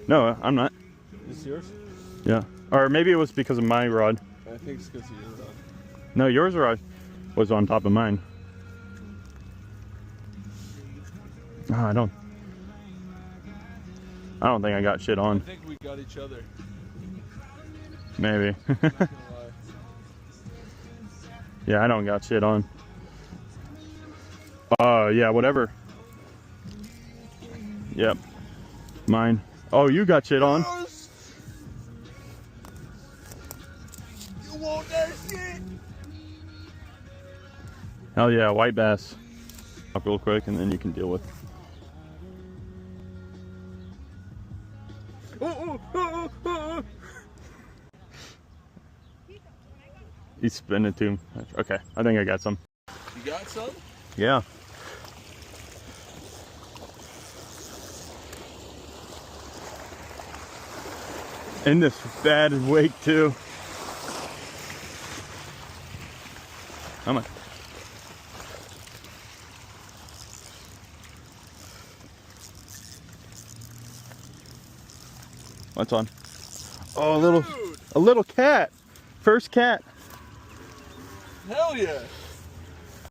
No, I'm not. Is this yours? Yeah. Or maybe it was because of my rod. I think it's because of your rod. No, yours rod was on top of mine. Oh, I don't think I got shit I on. think we got each other. Maybe. Not gonna lie. Yeah, I don't got shit on. Yeah, whatever. Yep. Mine. Oh, you got shit on. You want that shit? Hell yeah, white bass. Up real quick and then you can deal with. He's spinning too. Okay, I think I got some. You got some? Yeah. In this bad wake too. How much? What's on? Oh, a little cat. First cat. Hell yeah.